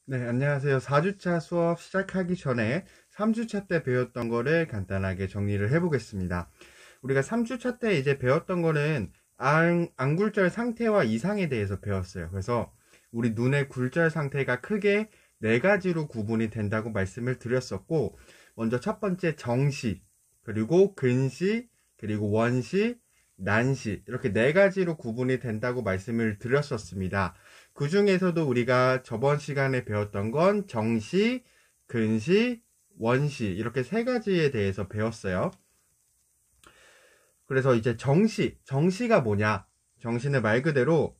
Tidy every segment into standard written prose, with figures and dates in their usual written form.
네, 안녕하세요. 4주차 수업 시작하기 전에 3주차 때 배웠던 거를 간단하게 정리를 해보겠습니다. 우리가 3주차 때 이제 배웠던 거는 안굴절 상태와 이상에 대해서 배웠어요. 그래서 우리 눈의 굴절 상태가 크게 네 가지로 구분이 된다고 말씀을 드렸었고, 먼저 첫 번째 정시, 그리고 근시, 그리고 원시, 난시, 이렇게 네 가지로 구분이 된다고 말씀을 드렸었습니다. 그 중에서도 우리가 저번 시간에 배웠던 건 정시, 근시, 원시 이렇게 세 가지에 대해서 배웠어요. 그래서 이제 정시가 뭐냐? 정시는 말 그대로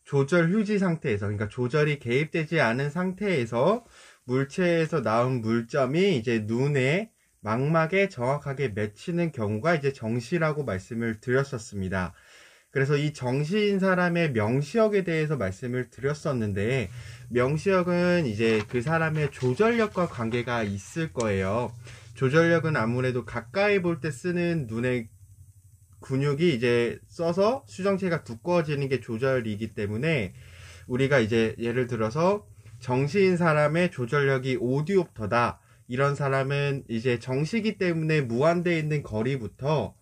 조절 휴지 상태에서, 그러니까 조절이 개입되지 않은 상태에서 물체에서 나온 물점이 이제 눈의 망막에 정확하게 맺히는 경우가 이제 정시라고 말씀을 드렸었습니다. 그래서 이 정시인 사람의 명시역에 대해서 말씀을 드렸었는데, 명시역은 이제 그 사람의 조절력과 관계가 있을 거예요. 조절력은 아무래도 가까이 볼 때 쓰는 눈의 근육이 이제 써서 수정체가 두꺼워지는 게 조절이기 때문에, 우리가 이제 예를 들어서 정시인 사람의 조절력이 5디옵터다. 이런 사람은 이제 정시기 때문에 무한대에 있는 거리부터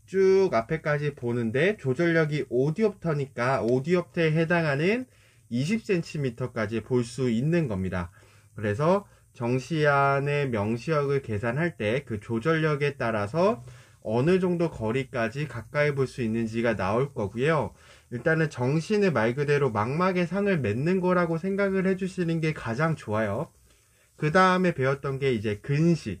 쭉 앞에까지 보는데 조절력이 5디옵터니까 5디옵터에 해당하는 20cm까지 볼 수 있는 겁니다. 그래서 정시안의 명시역을 계산할 때 그 조절력에 따라서 어느 정도 거리까지 가까이 볼 수 있는지가 나올 거고요. 일단은 정시는 말 그대로 망막의 상을 맺는 거라고 생각을 해주시는 게 가장 좋아요. 그 다음에 배웠던 게 이제 근시.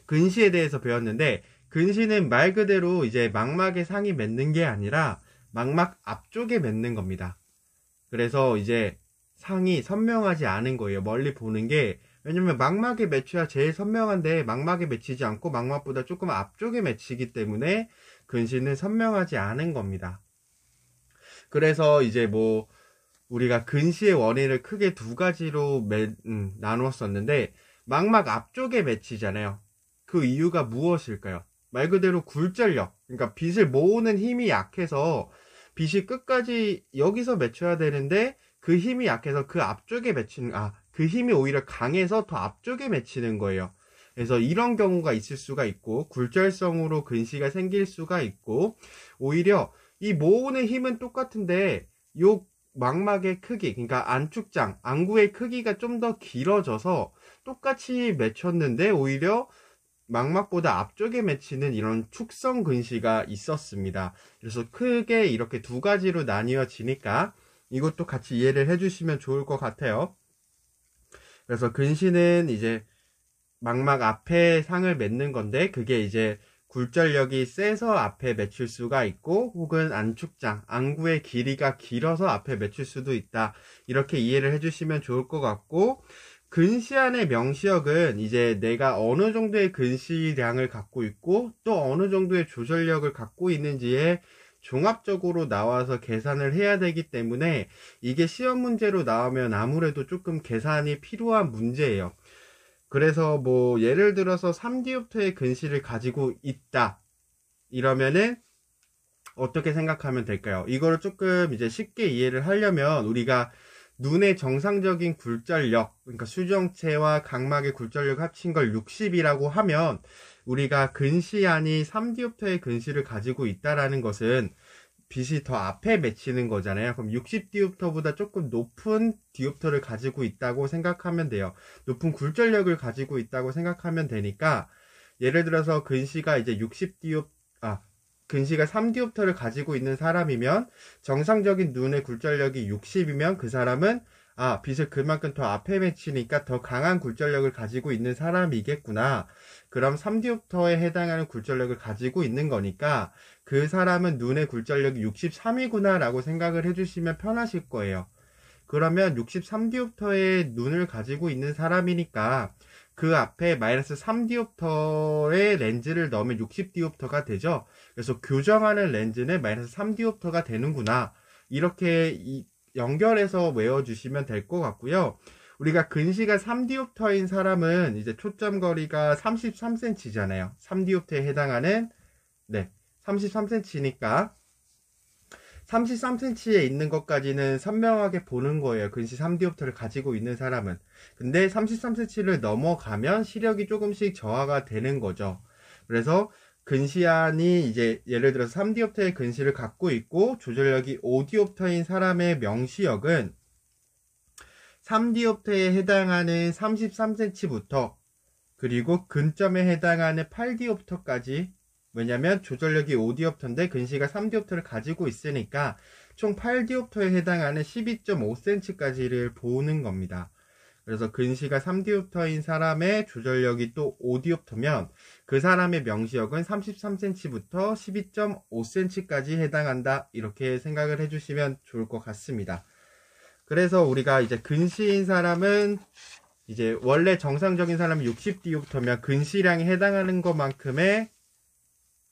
근시에 대해서 배웠는데, 근시는 말 그대로 이제 망막의 상이 맺는 게 아니라 망막 앞쪽에 맺는 겁니다. 그래서 이제 상이 선명하지 않은 거예요. 멀리 보는 게. 왜냐면 망막에 맺혀야 제일 선명한데 망막에 맺히지 않고 망막보다 조금 앞쪽에 맺히기 때문에 근시는 선명하지 않은 겁니다. 그래서 이제 뭐 우리가 근시의 원인을 크게 두 가지로 나누었었는데, 망막 앞쪽에 맺히잖아요. 그 이유가 무엇일까요? 말 그대로 굴절력, 그러니까 빛을 모으는 힘이 약해서 빛이 끝까지 여기서 맺혀야 되는데 그 힘이 약해서 그 앞쪽에 맺히는, 그 힘이 오히려 강해서 더 앞쪽에 맺히는 거예요. 그래서 이런 경우가 있을 수가 있고, 굴절성으로 근시가 생길 수가 있고, 오히려 이 모으는 힘은 똑같은데 요 망막의 크기, 그러니까 안축장, 안구의 크기가 좀 더 길어져서 똑같이 맺혔는데 오히려 망막보다 앞쪽에 맺히는 이런 축성 근시가 있었습니다. 그래서 크게 이렇게 두 가지로 나뉘어지니까 이것도 같이 이해를 해주시면 좋을 것 같아요. 그래서 근시는 이제 망막 앞에 상을 맺는 건데, 그게 이제 굴절력이 세서 앞에 맺힐 수가 있고, 혹은 안축장, 안구의 길이가 길어서 앞에 맺힐 수도 있다. 이렇게 이해를 해주시면 좋을 것 같고, 근시안의 명시역은 이제 내가 어느 정도의 근시량을 갖고 있고 또 어느 정도의 조절력을 갖고 있는지에 종합적으로 나와서 계산을 해야 되기 때문에, 이게 시험 문제로 나오면 아무래도 조금 계산이 필요한 문제예요. 그래서 뭐 예를 들어서 3디옵터의 근시를 가지고 있다 이러면은 어떻게 생각하면 될까요? 이거를 조금 이제 쉽게 이해를 하려면, 우리가 눈의 정상적인 굴절력, 그러니까 수정체와 각막의 굴절력 합친 걸 60이라고 하면, 우리가 근시안이 3디옵터의 근시를 가지고 있다라는 것은 빛이 더 앞에 맺히는 거잖아요. 그럼 60디옵터보다 조금 높은 디옵터를 가지고 있다고 생각하면 돼요. 높은 굴절력을 가지고 있다고 생각하면 되니까, 예를 들어서 근시가 이제 60디옵, 근시가 3디옵터를 가지고 있는 사람이면, 정상적인 눈의 굴절력이 60이면 그 사람은 빛을 그만큼 더 앞에 맺히니까 더 강한 굴절력을 가지고 있는 사람이겠구나. 그럼 3디옵터에 해당하는 굴절력을 가지고 있는 거니까 그 사람은 눈의 굴절력이 63이구나 라고 생각을 해주시면 편하실 거예요. 그러면 63디옵터의 눈을 가지고 있는 사람이니까 그 앞에 마이너스 3디옵터의 렌즈를 넣으면 60디옵터가 되죠. 그래서 교정하는 렌즈는 마이너스 3디옵터가 되는구나. 이렇게 연결해서 외워주시면 될 것 같고요. 우리가 근시가 3디옵터인 사람은 이제 초점 거리가 33cm잖아요. 3디옵터에 해당하는, 33cm니까 33cm에 있는 것까지는 선명하게 보는 거예요. 근시 3디옵터를 가지고 있는 사람은. 근데 33cm를 넘어가면 시력이 조금씩 저하가 되는 거죠. 그래서 근시안이 이제 예를 들어서 3디옵터의 근시를 갖고 있고 조절력이 5디옵터인 사람의 명시력은 3디옵터에 해당하는 33cm부터 그리고 근점에 해당하는 8디옵터까지, 왜냐면 조절력이 5디옵터인데 근시가 3디옵터를 가지고 있으니까 총 8디옵터에 해당하는 12.5cm까지를 보는 겁니다. 그래서 근시가 3디옵터인 사람의 조절력이 또 5디옵터면 그 사람의 명시력은 33cm부터 12.5cm까지 해당한다, 이렇게 생각을 해주시면 좋을 것 같습니다. 그래서 우리가 이제 근시인 사람은 이제 원래 정상적인 사람이 60디옵터면 근시량에 해당하는 것만큼의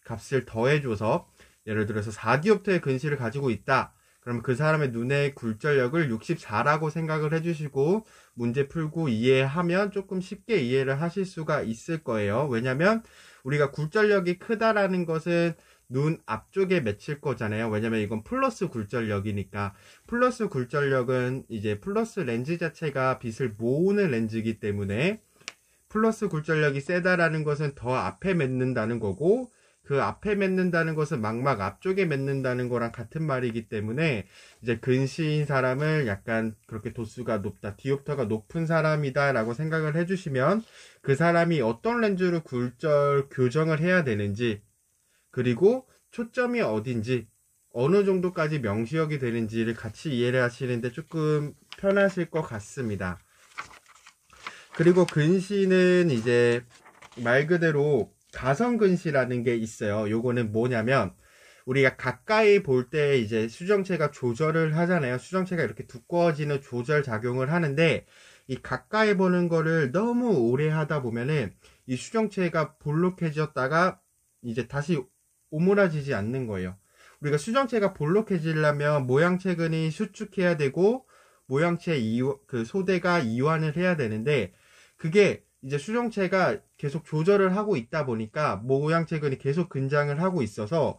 값을 더해줘서 예를 들어서 4디옵터의 근시를 가지고 있다. 그러면 그 사람의 눈의 굴절력을 64라고 생각을 해주시고 문제 풀고 이해하면 조금 쉽게 이해를 하실 수가 있을 거예요. 왜냐면 우리가 굴절력이 크다라는 것은 눈 앞쪽에 맺힐 거잖아요. 왜냐면 이건 플러스 굴절력이니까. 플러스 굴절력은 이제 플러스 렌즈 자체가 빛을 모으는 렌즈이기 때문에 플러스 굴절력이 세다라는 것은 더 앞에 맺는다는 거고, 그 앞에 맺는다는 것은 망막 앞쪽에 맺는다는 거랑 같은 말이기 때문에 이제 근시인 사람을 약간 그렇게 도수가 높다, 디옵터가 높은 사람이다 라고 생각을 해주시면 그 사람이 어떤 렌즈로 굴절 교정을 해야 되는지, 그리고 초점이 어딘지, 어느 정도까지 명시력이 되는지를 같이 이해를 하시는데 조금 편하실 것 같습니다. 그리고 근시는 이제 말 그대로 가성근시라는 게 있어요. 요거는 뭐냐면 우리가 가까이 볼 때 이제 수정체가 조절을 하잖아요. 수정체가 이렇게 두꺼워지는 조절 작용을 하는데 이 가까이 보는 거를 너무 오래 하다 보면은 이 수정체가 볼록해졌다가 이제 다시 오므라지지 않는 거예요. 우리가 수정체가 볼록해지려면 모양체근이 수축해야 되고 모양체 그 소대가 이완을 해야 되는데 그게 이제 수정체가 계속 조절을 하고 있다 보니까 모양체근이 계속 근장을 하고 있어서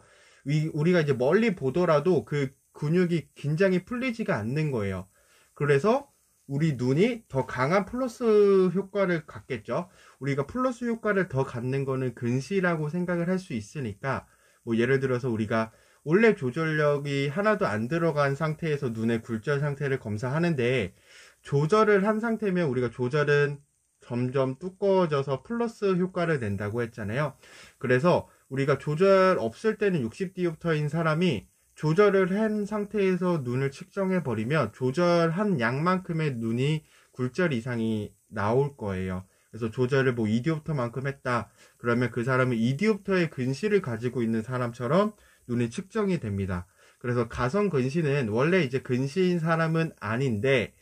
우리가 이제 멀리 보더라도 그 근육이 긴장이 풀리지가 않는 거예요. 그래서 우리 눈이 더 강한 플러스 효과를 갖겠죠. 우리가 플러스 효과를 더 갖는 거는 근시라고 생각을 할 수 있으니까 뭐 예를 들어서 우리가 원래 조절력이 하나도 안 들어간 상태에서 눈의 굴절 상태를 검사하는데 조절을 한 상태면 우리가 조절은 점점 두꺼워져서 플러스 효과를 낸다고 했잖아요. 그래서 우리가 조절 없을 때는 60디옵터인 사람이 조절을 한 상태에서 눈을 측정해 버리면 조절한 양만큼의 눈이 굴절 이상이 나올 거예요. 그래서 조절을 뭐 2디옵터만큼 했다. 그러면 그 사람은 2디옵터의 근시를 가지고 있는 사람처럼 눈이 측정이 됩니다. 그래서 가성 근시는 원래 이제 근시인 사람은 아닌데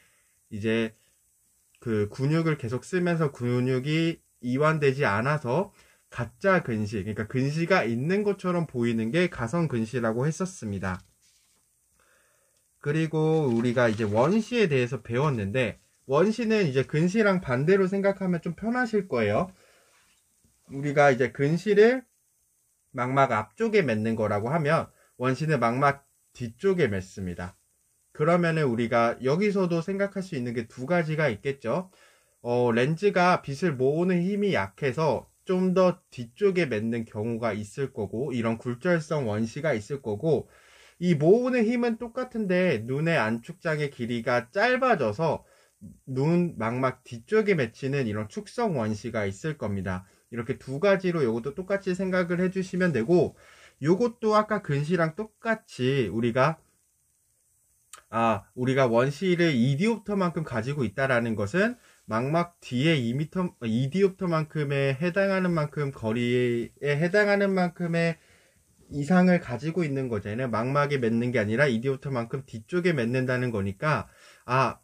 이제 그 근육을 계속 쓰면서 근육이 이완되지 않아서 가짜 근시, 그러니까 근시가 있는 것처럼 보이는 게 가성 근시라고 했었습니다. 그리고 우리가 이제 원시에 대해서 배웠는데 원시는 이제 근시랑 반대로 생각하면 좀 편하실 거예요. 우리가 이제 근시를 망막 앞쪽에 맺는 거라고 하면 원시는 망막 뒤쪽에 맺습니다. 그러면은 우리가 여기서도 생각할 수 있는 게 두 가지가 있겠죠. 렌즈가 빛을 모으는 힘이 약해서 좀 더 뒤쪽에 맺는 경우가 있을 거고, 이런 굴절성 원시가 있을 거고, 이 모으는 힘은 똑같은데 눈의 안축장의 길이가 짧아져서 눈 망막 뒤쪽에 맺히는 이런 축성 원시가 있을 겁니다. 이렇게 두 가지로 이것도 똑같이 생각을 해주시면 되고, 이것도 아까 근시랑 똑같이 우리가 원시를 2디옵터만큼 가지고 있다라는 것은 망막 뒤에 2디옵터만큼에 해당하는 만큼 거리에 해당하는 만큼의 이상을 가지고 있는 거잖아요. 망막에 맺는 게 아니라 2디옵터만큼 뒤쪽에 맺는다는 거니까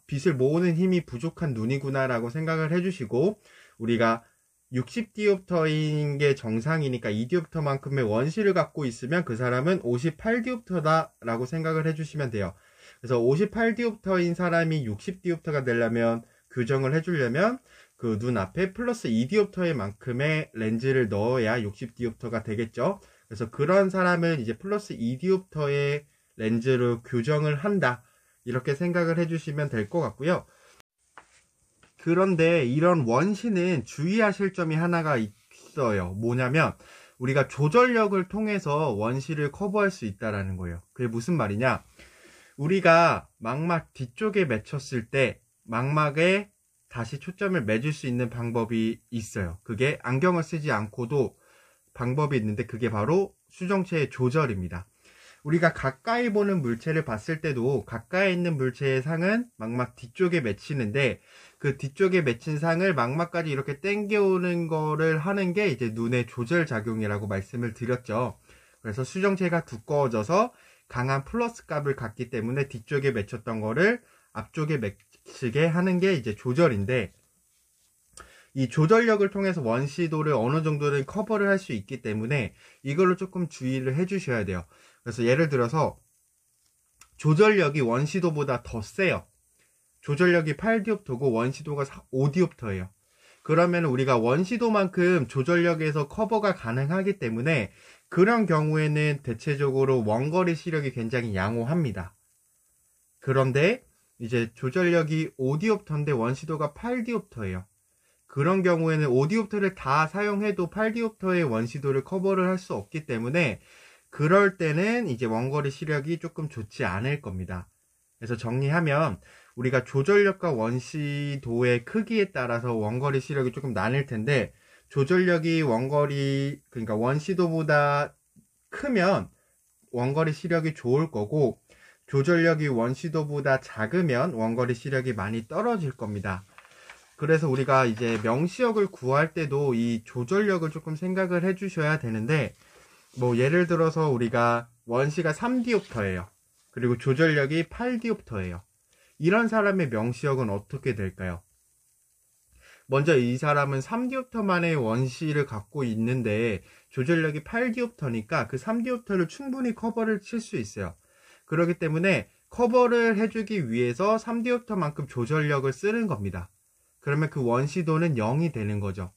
빛을 모으는 힘이 부족한 눈이구나 라고 생각을 해주시고, 우리가 60디옵터인 게 정상이니까 2디옵터만큼의 원시를 갖고 있으면 그 사람은 58디옵터다 라고 생각을 해주시면 돼요. 그래서 58디옵터인 사람이 60디옵터가 되려면 교정을 해주려면 그 눈 앞에 플러스 2디옵터의 만큼의 렌즈를 넣어야 60디옵터가 되겠죠. 그래서 그런 사람은 이제 플러스 2디옵터의 렌즈로 교정을 한다. 이렇게 생각을 해주시면 될 것 같고요. 그런데 이런 원시는 주의하실 점이 하나가 있어요. 뭐냐면 우리가 조절력을 통해서 원시를 커버할 수 있다라는 거예요. 그게 무슨 말이냐? 우리가 망막 뒤쪽에 맺혔을 때 망막에 다시 초점을 맺을 수 있는 방법이 있어요. 그게 안경을 쓰지 않고도 방법이 있는데 그게 바로 수정체의 조절입니다. 우리가 가까이 보는 물체를 봤을 때도 가까이 있는 물체의 상은 망막 뒤쪽에 맺히는데 그 뒤쪽에 맺힌 상을 망막까지 이렇게 당겨오는 거를 하는 게 이제 눈의 조절 작용이라고 말씀을 드렸죠. 그래서 수정체가 두꺼워져서 강한 플러스 값을 갖기 때문에 뒤쪽에 맺혔던 거를 앞쪽에 맺히게 하는 게 이제 조절인데, 이 조절력을 통해서 원시도를 어느 정도는 커버를 할 수 있기 때문에 이걸로 조금 주의를 해 주셔야 돼요. 그래서 예를 들어서 조절력이 원시도보다 더 세요. 조절력이 8디옵터고 원시도가 5디옵터예요. 그러면 우리가 원시도만큼 조절력에서 커버가 가능하기 때문에 그런 경우에는 대체적으로 원거리 시력이 굉장히 양호합니다. 그런데 이제 조절력이 5디옵터인데 원시도가 8디옵터예요. 그런 경우에는 5디옵터를 다 사용해도 8디옵터의 원시도를 커버를 할 수 없기 때문에 그럴 때는 이제 원거리 시력이 조금 좋지 않을 겁니다. 그래서 정리하면 우리가 조절력과 원시도의 크기에 따라서 원거리 시력이 조금 나뉠 텐데, 조절력이 그러니까 원시도보다 크면 원거리 시력이 좋을 거고, 조절력이 원시도보다 작으면 원거리 시력이 많이 떨어질 겁니다. 그래서 우리가 이제 명시력을 구할 때도 이 조절력을 조금 생각을 해 주셔야 되는데, 뭐 예를 들어서 우리가 원시가 3디옵터예요. 그리고 조절력이 8디옵터예요. 이런 사람의 명시력은 어떻게 될까요? 먼저 이 사람은 3디옵터만의 원시를 갖고 있는데 조절력이 8디옵터니까 그 3디옵터를 충분히 커버를 칠 수 있어요. 그렇기 때문에 커버를 해주기 위해서 3디옵터만큼 조절력을 쓰는 겁니다. 그러면 그 원시도는 0이 되는 거죠.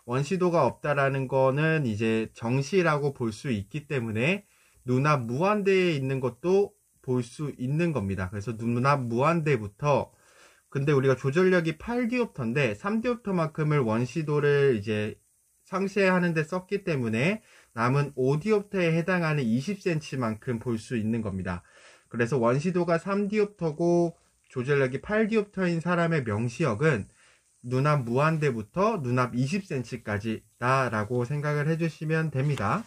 원시도가 없다라는 거는 이제 정시라고 볼 수 있기 때문에 눈앞 무한대에 있는 것도 볼 수 있는 겁니다. 그래서 눈앞 무한대부터, 근데 우리가 조절력이 8디옵터인데 3디옵터만큼을 원시도를 이제 상쇄하는데 썼기 때문에 남은 5디옵터에 해당하는 20cm만큼 볼 수 있는 겁니다. 그래서 원시도가 3디옵터고 조절력이 8디옵터인 사람의 명시력은 눈앞 무한대부터 눈앞 20cm까지다 라고 생각을 해주시면 됩니다.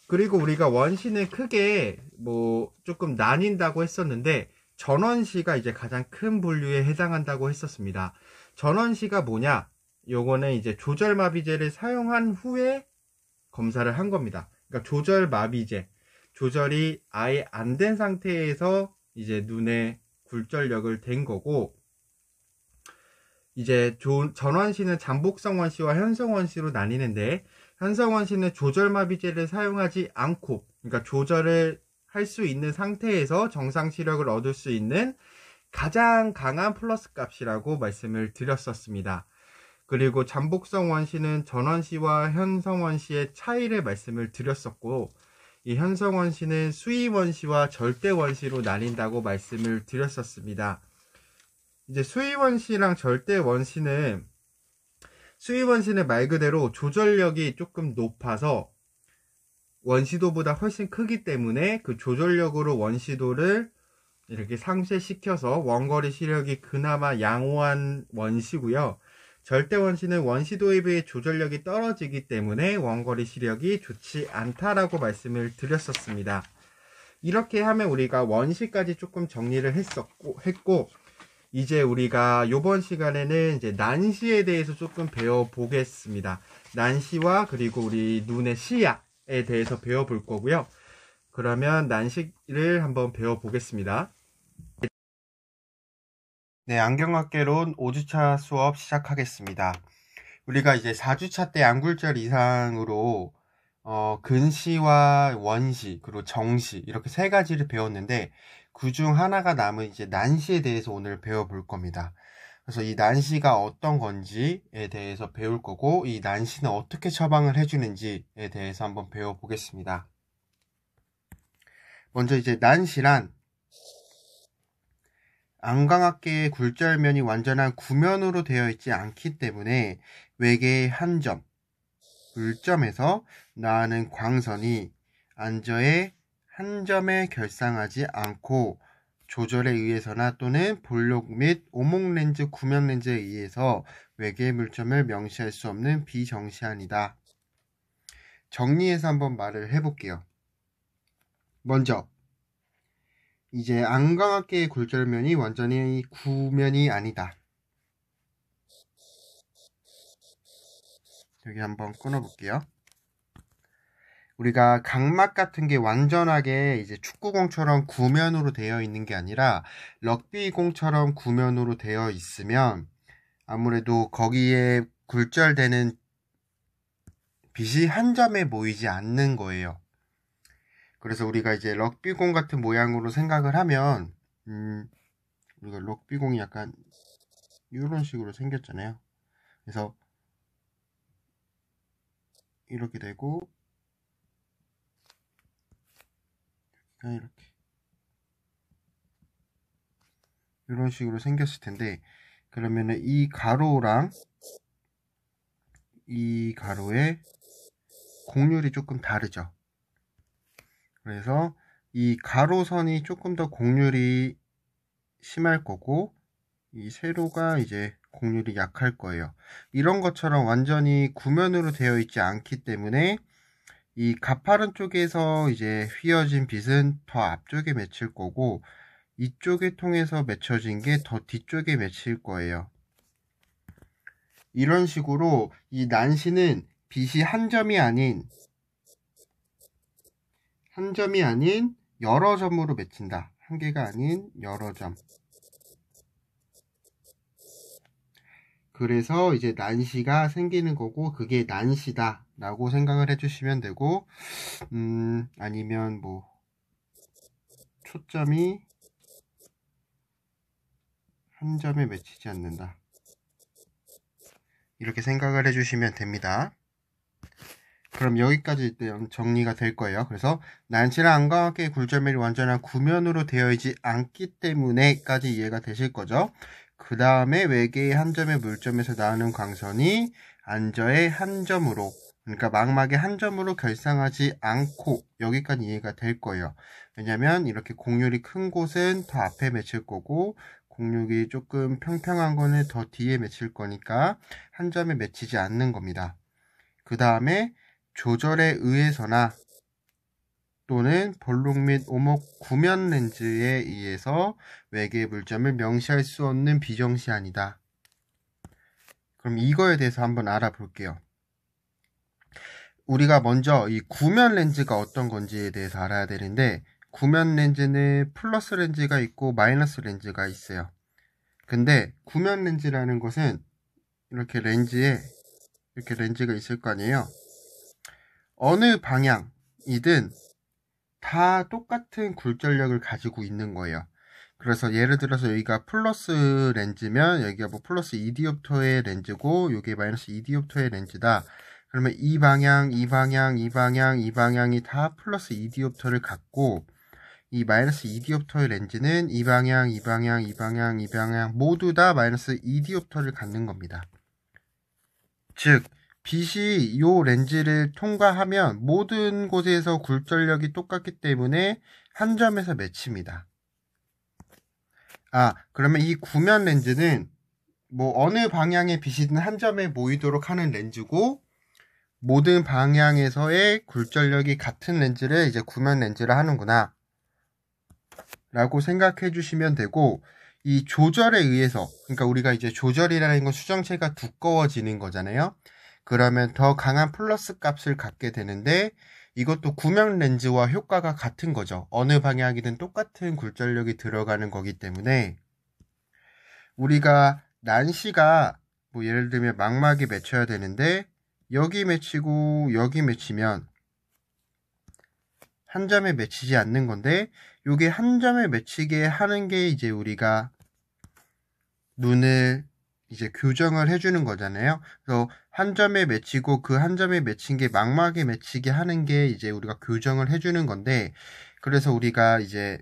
그리고 우리가 원시는 크게 뭐 조금 나뉜다고 했었는데 전원시가 이제 가장 큰 분류에 해당한다고 했었습니다. 전원시가 뭐냐? 요거는 이제 조절마비제를 사용한 후에 검사를 한 겁니다. 그러니까 조절마비제, 조절이 아예 안 된 상태에서 이제 눈에 굴절력을 댄 거고, 이제 전원시는 잠복성 원시와 현성 원시로 나뉘는데, 현성 원시는 조절마비제를 사용하지 않고, 그러니까 조절을 할 수 있는 상태에서 정상 시력을 얻을 수 있는 가장 강한 플러스 값이라고 말씀을 드렸었습니다. 그리고 잠복성 원시는 전원시와 현성 원시의 차이를 말씀을 드렸었고, 이 현성 원시는 수위 원시와 절대 원시로 나뉜다고 말씀을 드렸었습니다. 이제 수위 원시랑 절대 원시는, 수위 원시는 말 그대로 조절력이 조금 높아서 원시도보다 훨씬 크기 때문에 그 조절력으로 원시도를 이렇게 상쇄시켜서 원거리 시력이 그나마 양호한 원시고요. 절대 원시는 원시도에 비해 조절력이 떨어지기 때문에 원거리 시력이 좋지 않다라고 말씀을 드렸었습니다. 이렇게 하면 우리가 원시까지 조금 정리를 했고, 이제 우리가 이번 시간에는 이제 난시에 대해서 조금 배워보겠습니다. 난시와 그리고 우리 눈의 시야에 대해서 배워볼 거고요. 그러면 난시를 한번 배워보겠습니다. 네, 안경학개론 5주차 수업 시작하겠습니다. 우리가 이제 4주차 때 안굴절 이상으로 근시와 원시, 그리고 정시 이렇게 세 가지를 배웠는데 그중 하나가 남은 이제 난시에 대해서 오늘 배워볼 겁니다. 그래서 이 난시가 어떤 건지에 대해서 배울 거고, 이 난시는 어떻게 처방을 해주는지에 대해서 한번 배워보겠습니다. 먼저 이제 난시란 안광학계의 굴절면이 완전한 구면으로 되어 있지 않기 때문에 외계의 한 점, 물점에서 나는 광선이 안저의 한 점에 결상하지 않고 조절에 의해서나 또는 볼록 및 오목 렌즈, 구면 렌즈에 의해서 외계의 물점을 명시할 수 없는 비정시한이다. 정리해서 한번 말을 해볼게요. 먼저 이제 안광학계의 굴절면이 완전히 구면이 아니다. 여기 한번 끊어볼게요. 우리가 각막 같은 게 완전하게 이제 축구공처럼 구면으로 되어 있는 게 아니라 럭비공처럼 구면으로 되어 있으면 아무래도 거기에 굴절되는 빛이 한 점에 모이지 않는 거예요. 그래서 우리가 이제 럭비공 같은 모양으로 생각을 하면 우리가 럭비공이 약간 이런 식으로 생겼잖아요. 그래서 이렇게 되고 이렇게 이런 식으로 생겼을 텐데, 그러면은 이 가로랑 이 가로의 곡률이 조금 다르죠. 그래서 이 가로선이 조금 더 곡률이 심할 거고 이 세로가 이제 곡률이 약할 거예요. 이런 것처럼 완전히 구면으로 되어 있지 않기 때문에 이 가파른 쪽에서 이제 휘어진 빛은 더 앞쪽에 맺힐 거고 이쪽에 통해서 맺혀진 게 더 뒤쪽에 맺힐 거예요. 이런 식으로 이 난시는 빛이 한 점이 아닌 여러 점으로 맺힌다. 한 개가 아닌 여러 점. 그래서 이제 난시가 생기는 거고 그게 난시다 라고 생각을 해주시면 되고, 아니면 뭐 초점이 한 점에 맺히지 않는다 이렇게 생각을 해주시면 됩니다. 그럼 여기까지 일단 정리가 될 거예요. 그래서 난시랑 안광학계의 굴절면이 완전한 구면으로 되어 있지 않기 때문에까지 이해가 되실 거죠. 그 다음에 외계의 한 점의 물점에서 나오는 광선이 안저의 한 점으로, 그러니까 망막의 한 점으로 결상하지 않고, 여기까지 이해가 될 거예요. 왜냐면 이렇게 곡률이 큰 곳은 더 앞에 맺힐 거고 곡률이 조금 평평한 거는 더 뒤에 맺힐 거니까 한 점에 맺히지 않는 겁니다. 그 다음에 조절에 의해서나 또는 볼록 및 오목 구면 렌즈에 의해서 외계의 물점을 명시할 수 없는 비정시한이다. 그럼 이거에 대해서 한번 알아볼게요. 우리가 먼저 이 구면 렌즈가 어떤 건지에 대해서 알아야 되는데, 구면 렌즈는 플러스 렌즈가 있고 마이너스 렌즈가 있어요. 근데 구면 렌즈라는 것은 이렇게 렌즈에 이렇게 렌즈가 있을 거 아니에요. 어느 방향이든 다 똑같은 굴절력을 가지고 있는 거예요. 그래서 예를 들어서 여기가 플러스 렌즈면 여기가 뭐 플러스 2디옵터의 렌즈고 이게 마이너스 2디옵터의 렌즈다. 그러면 이 방향, 이 방향, 이 방향, 이 방향이 다 플러스 2디옵터를 갖고 이 마이너스 2디옵터의 렌즈는 이 방향, 이 방향, 이 방향, 이 방향 모두 다 마이너스 2디옵터를 갖는 겁니다. 즉 빛이 이 렌즈를 통과하면 모든 곳에서 굴절력이 똑같기 때문에 한 점에서 맺힙니다. 그러면 이 구면 렌즈는 뭐 어느 방향의 빛이든 한 점에 모이도록 하는 렌즈고, 모든 방향에서의 굴절력이 같은 렌즈를 이제 구면 렌즈를 하는구나 라고 생각해 주시면 되고, 이 조절에 의해서, 그러니까 우리가 이제 조절이라는 건 수정체가 두꺼워지는 거잖아요. 그러면 더 강한 플러스 값을 갖게 되는데, 이것도 구면 렌즈와 효과가 같은 거죠. 어느 방향이든 똑같은 굴절력이 들어가는 거기 때문에 우리가 난시가 뭐 예를 들면 망막에 맺혀야 되는데 여기 맺히고 여기 맺히면 한 점에 맺히지 않는 건데, 요게 한 점에 맺히게 하는 게 이제 우리가 눈을 이제 교정을 해주는 거잖아요. 그래서 한 점에 맺히고 그 한 점에 맺힌 게 망막에 맺히게 하는 게 이제 우리가 교정을 해주는 건데, 그래서 우리가 이제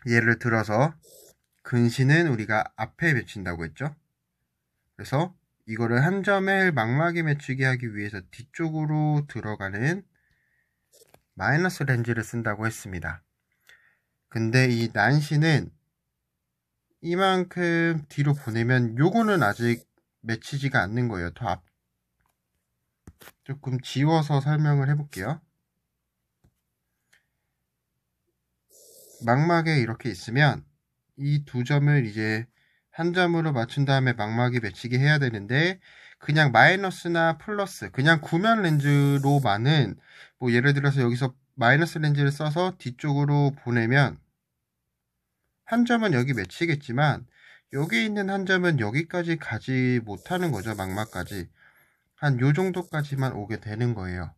예를 들어서 근시는 우리가 앞에 맺힌다고 했죠. 그래서 이거를 한 점을 망막에 맺히게 하기 위해서 뒤쪽으로 들어가는 마이너스 렌즈를 쓴다고 했습니다. 근데 이 난시는 이만큼 뒤로 보내면 요거는 아직 맺히지가 않는 거예요. 조금 지워서 설명을 해볼게요. 망막에 이렇게 있으면 이 두 점을 이제 한 점으로 맞춘 다음에 망막에 맺히게 해야 되는데, 그냥 마이너스나 플러스, 그냥 구면 렌즈로만은 뭐 예를 들어서 여기서 마이너스 렌즈를 써서 뒤쪽으로 보내면 한 점은 여기 맺히겠지만 여기 있는 한 점은 여기까지 가지 못하는 거죠. 망막까지 한 요 정도까지만 오게 되는 거예요.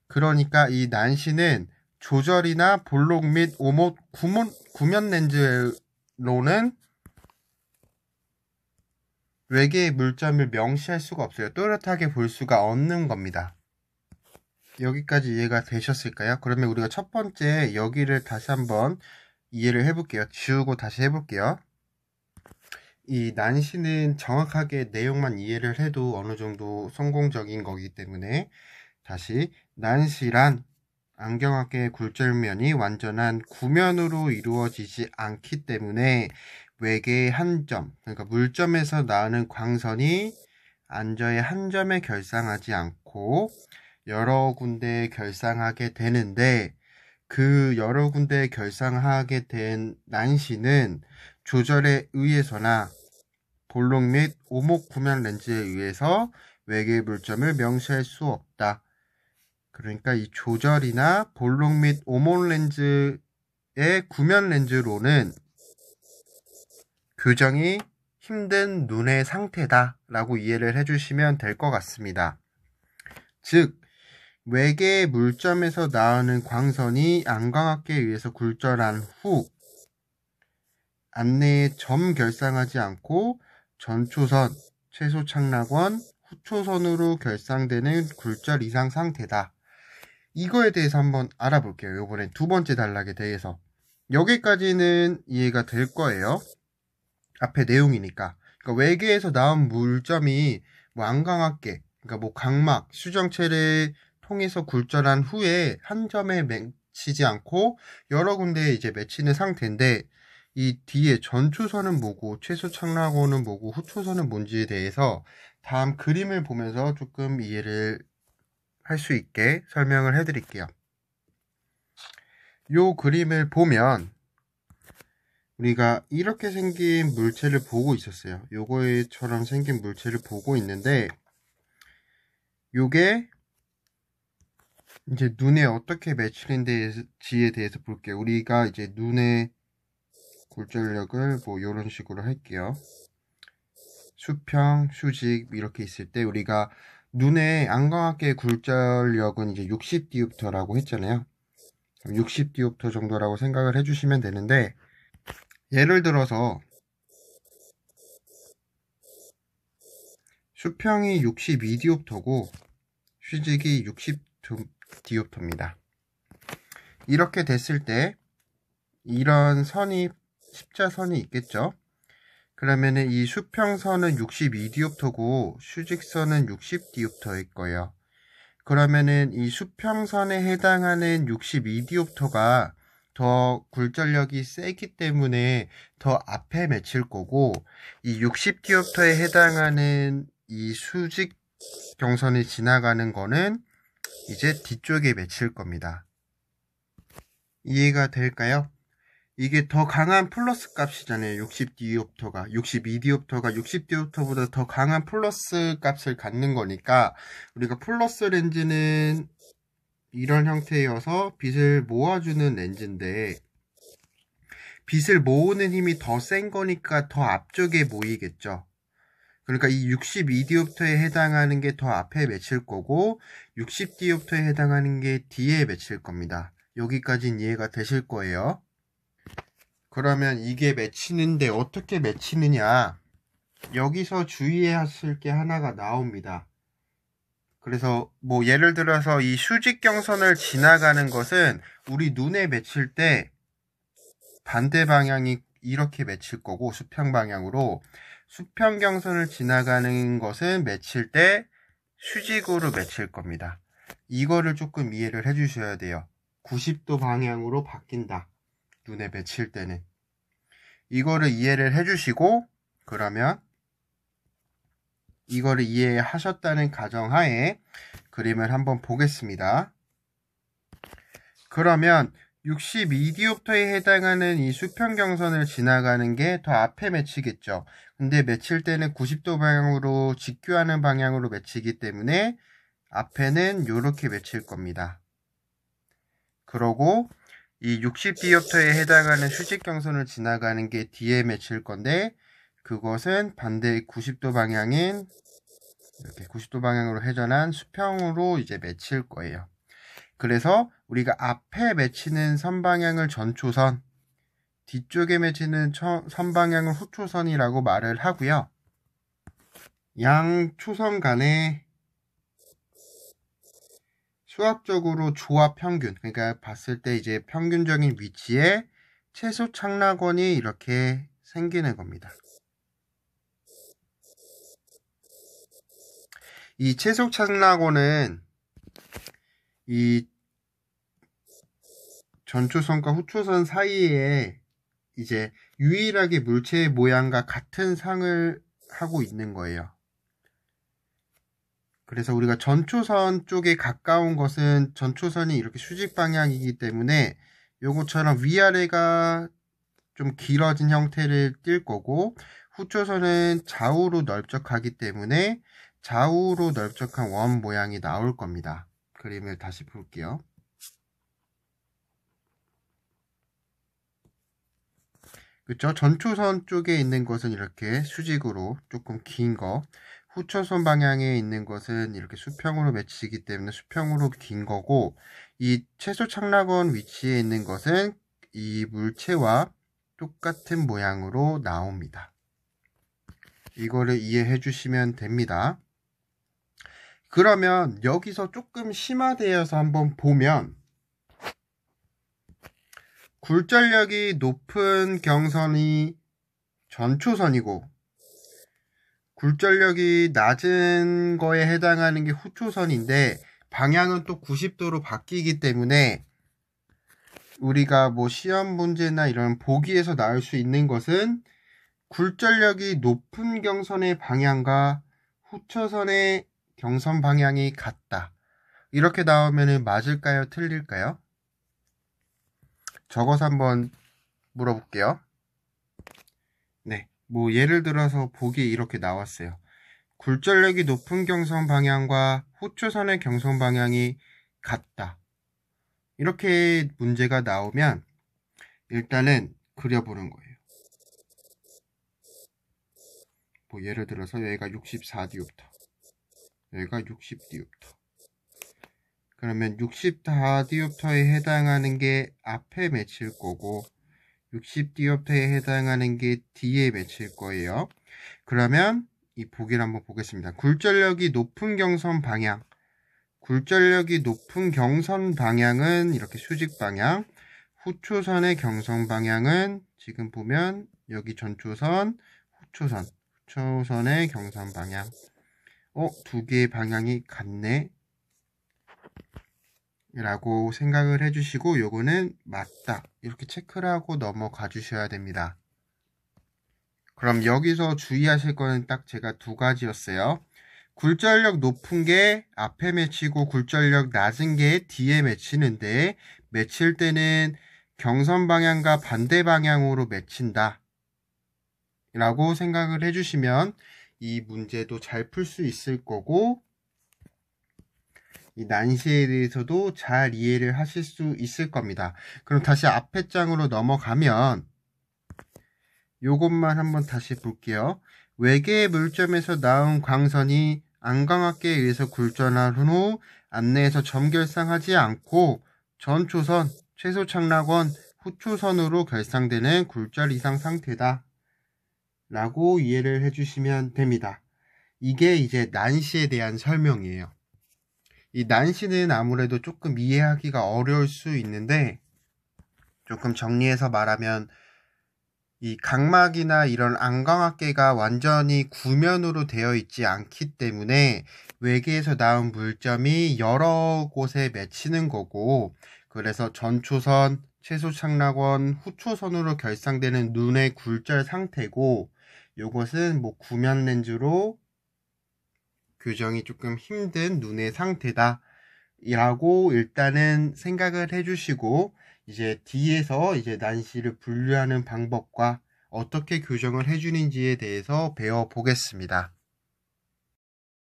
그러니까 이 난시는 조절이나 볼록 및 오목 구면 렌즈로는 외계의 물점을 명시할 수가 없어요. 또렷하게 볼 수가 없는 겁니다. 여기까지 이해가 되셨을까요? 그러면 우리가 첫 번째 여기를 다시 한번 이해를 해볼게요. 지우고 다시 해볼게요. 이 난시는 정확하게 내용만 이해를 해도 어느 정도 성공적인 거기 때문에, 다시 난시란 안경학계의 굴절면이 완전한 구면으로 이루어지지 않기 때문에 외계의 한 점, 그러니까 물점에서 나오는 광선이 안저의 한 점에 결상하지 않고 여러 군데에 결상하게 되는데, 그 여러 군데에 결상하게 된 난시는 조절에 의해서나 볼록 및 오목 구면 렌즈에 의해서 외계의 물점을 명시할 수 없다. 그러니까 이 조절이나 볼록 및 오목 렌즈의 구면 렌즈로는 교정이 힘든 눈의 상태다 라고 이해를 해주시면 될 것 같습니다. 즉, 외계의 물점에서 나오는 광선이 안광학계에 의해서 굴절한 후 안내에 점 결상하지 않고 전초선, 최소 착락원, 후초선으로 결상되는 굴절 이상 상태다. 이거에 대해서 한번 알아볼게요. 이번엔 두 번째 단락에 대해서. 여기까지는 이해가 될 거예요. 앞에 내용이니까. 그러니까 외계에서 나온 물점이 뭐 안광학계, 그러니까 뭐 각막, 수정체를 통해서 굴절한 후에 한 점에 맺히지 않고 여러 군데에 이제 맺히는 상태인데, 이 뒤에 전초선은 뭐고 최소 착락원은 뭐고 후초선은 뭔지에 대해서 다음 그림을 보면서 조금 이해를 할 수 있게 설명을 해드릴게요. 요 그림을 보면 우리가 이렇게 생긴 물체를 보고 있었어요. 요거처럼 생긴 물체를 보고 있는데, 요게 이제 눈에 어떻게 맺히는지에 대해서 볼게요. 우리가 이제 눈의 굴절력을 뭐 이런 식으로 할게요. 수평, 수직 이렇게 있을 때 우리가 눈의 안광학계의 굴절력은 이제 60디옵터라고 했잖아요. 60디옵터 정도라고 생각을 해주시면 되는데, 예를 들어서 수평이 62디옵터고 수직이 60디옵터입니다. 이렇게 됐을 때 이런 선이 십자선이 있겠죠. 그러면은 이 수평선은 62디옵터고 수직선은 60디옵터일 거예요. 그러면은 이 수평선에 해당하는 62디옵터가 더 굴절력이 세기 때문에 더 앞에 맺힐 거고, 이 60디옵터에 해당하는 이 수직 경선이 지나가는 거는 이제 뒤쪽에 맺힐 겁니다. 이해가 될까요? 이게 더 강한 플러스 값이잖아요. 60디옵터가 60디옵터보다 더 강한 플러스 값을 갖는 거니까, 우리가 플러스 렌즈는 이런 형태여서 빛을 모아주는 렌즈인데, 빛을 모으는 힘이 더 센 거니까 더 앞쪽에 모이겠죠. 그러니까 이 62디옵터에 해당하는 게 더 앞에 맺힐 거고 60디옵터에 해당하는 게 뒤에 맺힐 겁니다. 여기까지는 이해가 되실 거예요. 그러면 이게 맺히는데 어떻게 맺히느냐, 여기서 주의해야 할 게 하나가 나옵니다. 그래서 뭐 예를 들어서 이 수직경선을 지나가는 것은 우리 눈에 맺힐 때 반대 방향이 이렇게 맺힐 거고, 수평 방향으로 수평경선을 지나가는 것은 맺힐 때 수직으로 맺힐 겁니다. 이거를 조금 이해를 해 주셔야 돼요. 90도 방향으로 바뀐다, 눈에 맺힐 때는. 이거를 이해를 해 주시고, 그러면 이거를 이해하셨다는 가정하에 그림을 한번 보겠습니다. 그러면 62디옵터에 해당하는 이 수평경선을 지나가는 게 더 앞에 맺히겠죠. 근데 맺힐 때는 90도 방향으로 직교하는 방향으로 맺히기 때문에 앞에는 이렇게 맺힐 겁니다. 그러고 이 60디옵터에 해당하는 수직경선을 지나가는 게 뒤에 맺힐 건데, 그것은 반대 90도 방향인 이렇게 90도 방향으로 회전한 수평으로 이제 맺힐 거예요. 그래서 우리가 앞에 맺히는 선 방향을 전초선, 뒤쪽에 맺히는 선 방향을 후초선이라고 말을 하고요. 양 초선 간의 수학적으로 조합 평균, 그러니까 봤을 때 이제 평균적인 위치에 최소 착락원이 이렇게 생기는 겁니다. 이 최소 착락원은 이 전초선과 후초선 사이에 이제 유일하게 물체의 모양과 같은 상을 하고 있는 거예요. 그래서 우리가 전초선 쪽에 가까운 것은 전초선이 이렇게 수직 방향이기 때문에 요것처럼 위아래가 좀 길어진 형태를 띌 거고, 후초선은 좌우로 넓적하기 때문에 좌우로 넓적한 원 모양이 나올 겁니다. 그림을 다시 볼게요. 그쵸? 전초선 쪽에 있는 것은 이렇게 수직으로 조금 긴 거, 후초선 방향에 있는 것은 이렇게 수평으로 맺히기 때문에 수평으로 긴 거고, 이 최소 착락원 위치에 있는 것은 이 물체와 똑같은 모양으로 나옵니다. 이거를 이해해 주시면 됩니다. 그러면 여기서 조금 심화되어서 한번 보면, 굴절력이 높은 경선이 전초선이고 굴절력이 낮은 거에 해당하는 게 후초선인데, 방향은 또 90도로 바뀌기 때문에 우리가 뭐 시험 문제나 이런 보기에서 나올 수 있는 것은 굴절력이 높은 경선의 방향과 후초선의 경선 방향이 같다, 이렇게 나오면 맞을까요? 틀릴까요? 적어서 한번 물어볼게요. 네, 뭐 예를 들어서 보기에 이렇게 나왔어요. 굴절력이 높은 경선 방향과 후초선의 경선 방향이 같다, 이렇게 문제가 나오면 일단은 그려보는 거예요. 뭐 예를 들어서 여기가 64디옵터, 여기가 60디옵터. 그러면 64디옵터에 해당하는 게 앞에 맺힐 거고 60디옵터에 해당하는 게 뒤에 맺힐 거예요. 그러면 이 보기를 한번 보겠습니다. 굴절력이 높은 경선 방향, 굴절력이 높은 경선 방향은 이렇게 수직 방향, 후초선의 경선 방향은 지금 보면 여기 전초선, 후초선의 경선 방향. 두 개의 방향이 같네 라고 생각을 해주시고, 요거는 맞다 이렇게 체크를 하고 넘어가 주셔야 됩니다. 그럼 여기서 주의하실 거는 딱 제가 두 가지였어요. 굴절력 높은 게 앞에 맺히고 굴절력 낮은 게 뒤에 맺히는데, 맺힐 때는 경선 방향과 반대 방향으로 맺힌다 라고 생각을 해주시면 이 문제도 잘 풀 수 있을 거고, 이 난시에 대해서도 잘 이해를 하실 수 있을 겁니다. 그럼 다시 앞에 장으로 넘어가면 요것만 한번 다시 볼게요. 외계의 물점에서 나온 광선이 안광학계에 의해서 굴절한 후 안내에서 점결상하지 않고 전초선, 최소 착락원, 후초선으로 결상되는 굴절 이상 상태다 라고 이해를 해주시면 됩니다. 이게 이제 난시에 대한 설명이에요. 이 난시는 아무래도 조금 이해하기가 어려울 수 있는데, 조금 정리해서 말하면 이 각막이나 이런 안광학계가 완전히 구면으로 되어 있지 않기 때문에 외계에서 나온 물점이 여러 곳에 맺히는 거고, 그래서 전초선, 채소착락원, 후초선으로 결상되는 눈의 굴절 상태고, 요것은 뭐 구면 렌즈로 교정이 조금 힘든 눈의 상태다 라고 일단은 생각을 해주시고, 이제 뒤에서 이제 난시를 분류하는 방법과 어떻게 교정을 해주는지에 대해서 배워보겠습니다.